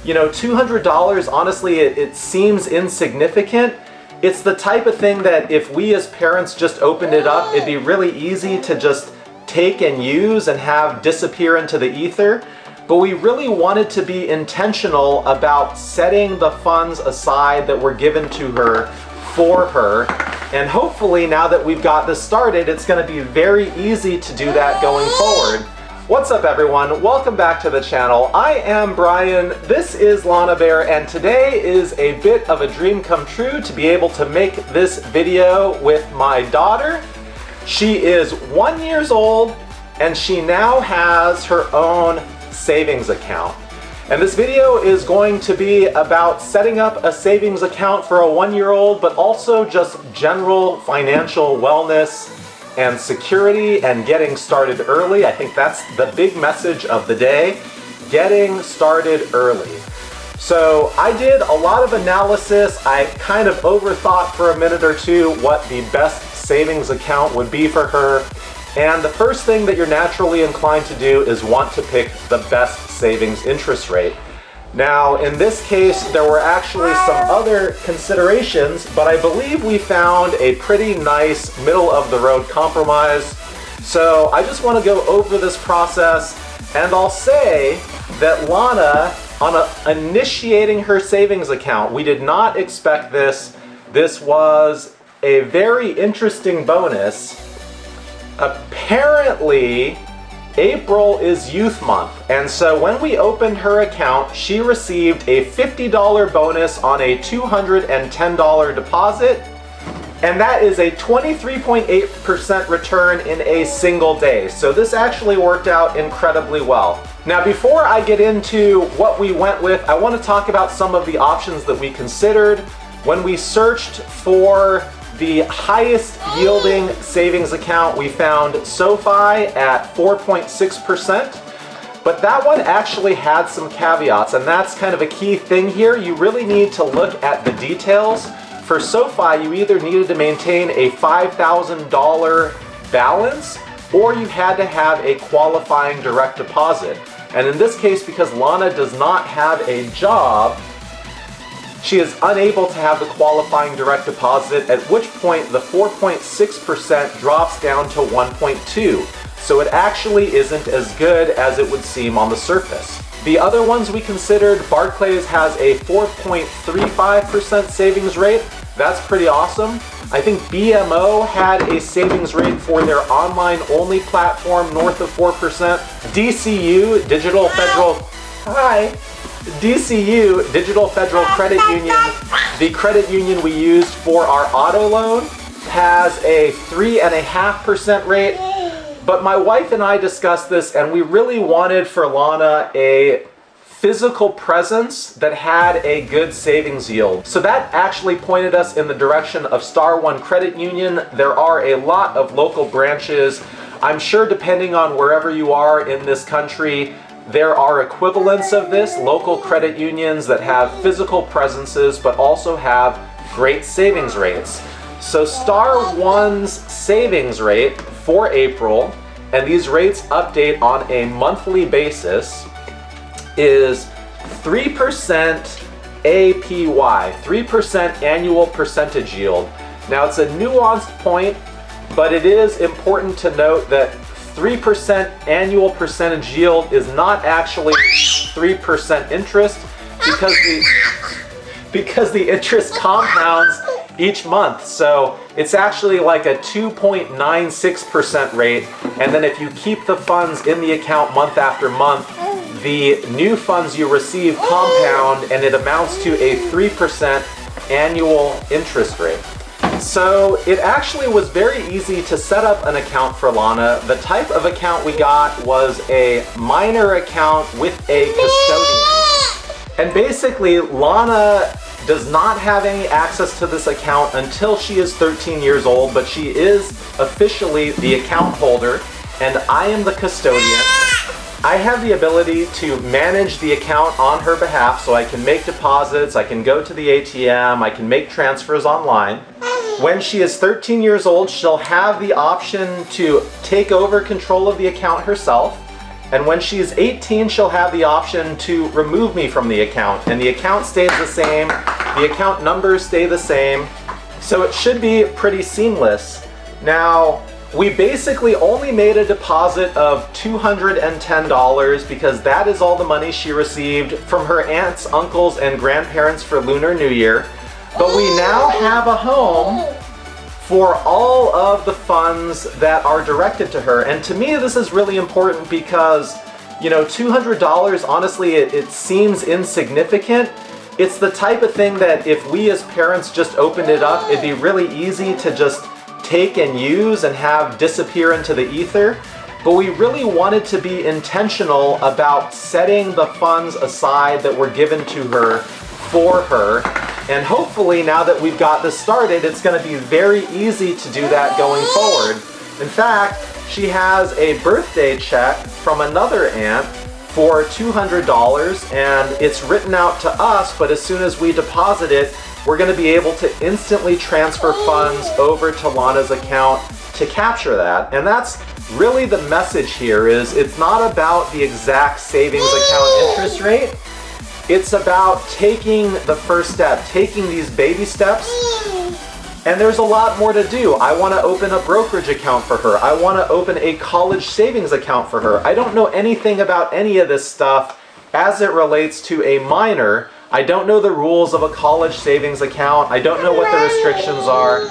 You know, $200, honestly, it seems insignificant. It's the type of thing that if we as parents just opened it up, it'd be really easy to just take and use and have disappear into the ether. But we really wanted to be intentional about setting the funds aside that were given to her for her. And hopefully now that we've got this started, it's going to be very easy to do that going forward. What's up everyone? Welcome back to the channel. I am Brian, this is Lana Bear, and today is a bit of a dream come true to be able to make this video with my daughter. She is 1 year old and she now has her own savings account. And this video is going to be about setting up a savings account for a 1 year old, but also just general financial wellness and security and getting started early. I think that's the big message of the day, getting started early. So I did a lot of analysis. I kind of overthought for a minute or two what the best savings account would be for her. And the first thing that you're naturally inclined to do is want to pick the best savings interest rate. Now, in this case, there were actually some other considerations, but I believe we found a pretty nice middle-of-the-road compromise. So I just want to go over this process, and I'll say that Lana, initiating her savings account, we did not expect this. This was a very interesting bonus. Apparently, April is Youth Month, and so when we opened her account, she received a $50 bonus on a $210 deposit, and that is a 23.8% return in a single day. So this actually worked out incredibly well. Now, before I get into what we went with, I want to talk about some of the options that we considered when we searched for the highest yielding savings account. We found SoFi at 4.6%, but that one actually had some caveats, and that's kind of a key thing here. You really need to look at the details. For SoFi, you either needed to maintain a $5,000 balance or you had to have a qualifying direct deposit. And in this case, because Lana does not have a job, she is unable to have the qualifying direct deposit, at which point the 4.6% drops down to 1.2. So it actually isn't as good as it would seem on the surface. The other ones we considered, Barclays has a 4.35% savings rate. That's pretty awesome. I think BMO had a savings rate for their online-only platform north of 4%. DCU, Digital Federal Credit Union, the credit union we used for our auto loan, has a 3.5% rate. But my wife and I discussed this, and we really wanted for Lana a physical presence that had a good savings yield. So that actually pointed us in the direction of Star One Credit Union. There are a lot of local branches. I'm sure depending on wherever you are in this country, there are equivalents of this, local credit unions that have physical presences but also have great savings rates. So Star One's savings rate for April, and these rates update on a monthly basis, is 3% APY, 3% annual percentage yield. Now it's a nuanced point, but it is important to note that 3% annual percentage yield is not actually 3% interest because the interest compounds each month. So it's actually like a 2.96% rate, and then if you keep the funds in the account month after month, the new funds you receive compound, and it amounts to a 3% annual interest rate. So it actually was very easy to set up an account for Lana. The type of account we got was a minor account with a custodian. And basically, Lana does not have any access to this account until she is 13 years old, but she is officially the account holder, and I am the custodian. I have the ability to manage the account on her behalf, so I can make deposits, I can go to the ATM, I can make transfers online. When she is 13 years old, she'll have the option to take over control of the account herself. And when she's 18, she'll have the option to remove me from the account. And the account stays the same, the account numbers stay the same. So it should be pretty seamless. Now, we basically only made a deposit of $210 because that is all the money she received from her aunts, uncles, and grandparents for Lunar New Year. But we now have a home for all of the funds that are directed to her. And to me, this is really important because, you know, $200, honestly, it seems insignificant. It's the type of thing that if we as parents just opened it up, it'd be really easy to just take and use and have disappear into the ether. But we really wanted to be intentional about setting the funds aside that were given to her for her. And hopefully now that we've got this started, it's going to be very easy to do that going forward. In fact, she has a birthday check from another aunt for $200 and it's written out to us, but as soon as we deposit it, we're going to be able to instantly transfer funds over to Lana's account to capture that. And that's really the message here, is it's not about the exact savings account interest rate. It's about taking the first step, taking these baby steps. And there's a lot more to do. I want to open a brokerage account for her. I want to open a college savings account for her. I don't know anything about any of this stuff as it relates to a minor. I don't know the rules of a college savings account. I don't know what the restrictions are.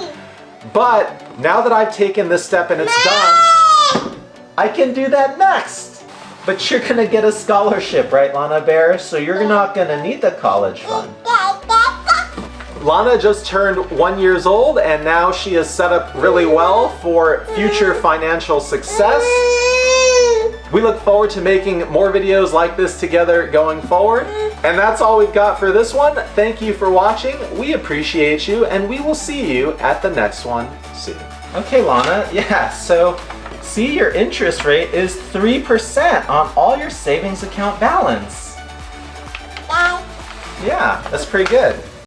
But now that I've taken this step and it's done, I can do that next. But you're gonna get a scholarship, right, Lana Bear? So you're not gonna need the college fund. Lana just turned 1 year old and now she is set up really well for future financial success. We look forward to making more videos like this together going forward. And that's all we've got for this one. Thank you for watching. We appreciate you and we will see you at the next one soon. Okay, Lana, yeah, so see, your interest rate is 3% on all your savings account balance. Yeah, that's pretty good.